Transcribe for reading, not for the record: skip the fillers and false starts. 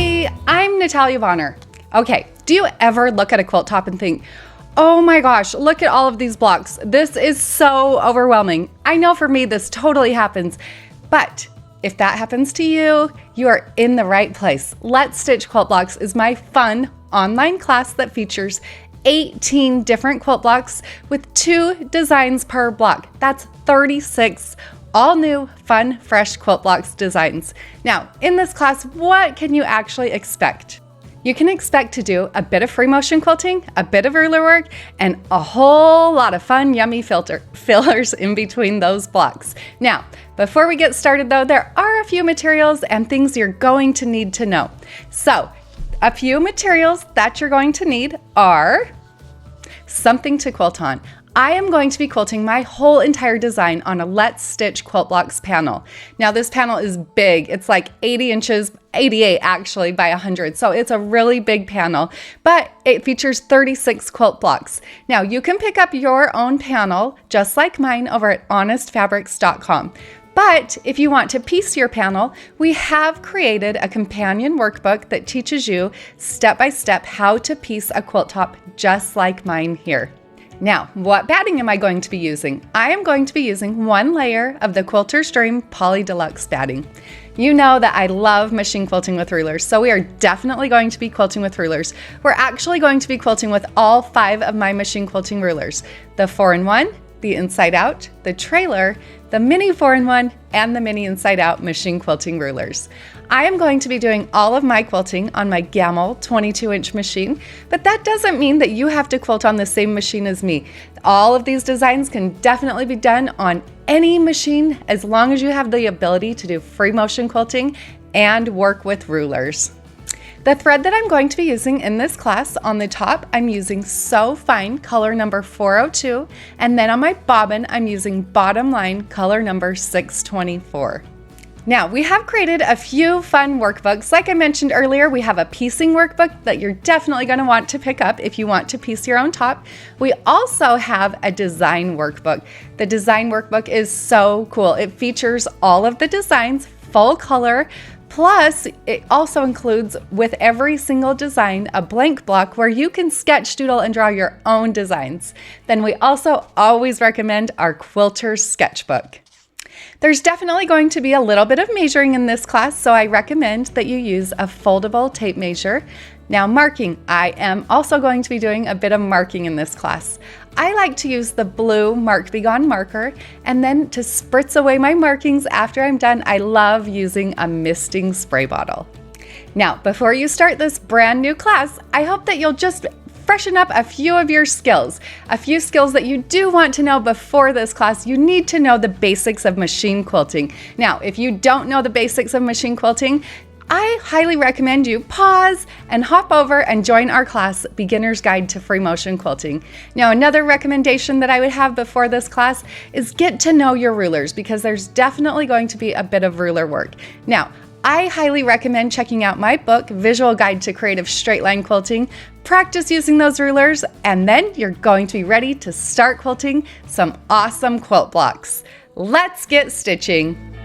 Hey, I'm Natalia Bonner. Okay, do you ever look at a quilt top and think, oh my gosh, look at all of these blocks. This is so overwhelming. I know for me this totally happens, but if that happens to you, you are in the right place. Let's Stitch Quilt Blocks is my fun online class that features 18 different quilt blocks with 2 designs per block. That's 36 all new, fun, fresh quilt blocks designs. Now, in this class, what can you actually expect? You can expect to do a bit of free motion quilting, a bit of ruler work, and a whole lot of fun, yummy fillers in between those blocks. Now, before we get started though, there are a few materials and things you're going to need to know. So, a few materials that you're going to need are something to quilt on. I am going to be quilting my whole entire design on a Let's Stitch Quilt Blocks panel. Now this panel is big. It's like 80 inches, 88 actually by 100. So it's a really big panel, but it features 36 quilt blocks. Now you can pick up your own panel just like mine over at honestfabrics.com. But if you want to piece your panel, we have created a companion workbook that teaches you step by step how to piece a quilt top just like mine here. Now, what batting am I going to be using? I am going to be using 1 layer of the Quilter's Dream Poly Deluxe batting. You know that I love machine quilting with rulers, so we are definitely going to be quilting with rulers. We're actually going to be quilting with all 5 of my machine quilting rulers. The 4-in-1, the Inside Out, the Trailer, the Mini 4-in-1, and the Mini Inside Out machine quilting rulers. I am going to be doing all of my quilting on my Gamel 22-inch machine, but that doesn't mean that you have to quilt on the same machine as me. All of these designs can definitely be done on any machine as long as you have the ability to do free motion quilting and work with rulers. The thread that I'm going to be using in this class, on the top, I'm using So Fine color number 402, and then on my bobbin, I'm using Bottom Line color number 624. Now, we have created a few fun workbooks. Like I mentioned earlier, we have a piecing workbook that you're definitely going to want to pick up if you want to piece your own top. We also have a design workbook. The design workbook is so cool. It features all of the designs, full color, plus it also includes with every single design a blank block where you can sketch, doodle, and draw your own designs. Then we also always recommend our Quilter's Sketchbook. There's definitely going to be a little bit of measuring in this class, so I recommend that you use a foldable tape measure. Now marking, I am also going to be doing a bit of marking in this class. I like to use the blue Mark Be Gone marker, and then to spritz away my markings after I'm done, I love using a misting spray bottle. Now, before you start this brand new class, I hope that you'll just freshen up a few of your skills. A few skills that you do want to know before this class. You need to know the basics of machine quilting. Now, if you don't know the basics of machine quilting, I highly recommend you pause and hop over and join our class, Beginner's Guide to Free Motion Quilting. Now, another recommendation that I would have before this class is get to know your rulers, because there's definitely going to be a bit of ruler work. Now, I highly recommend checking out my book, Visual Guide to Creative Straight Line Quilting. Practice using those rulers, and then you're going to be ready to start quilting some awesome quilt blocks. Let's get stitching.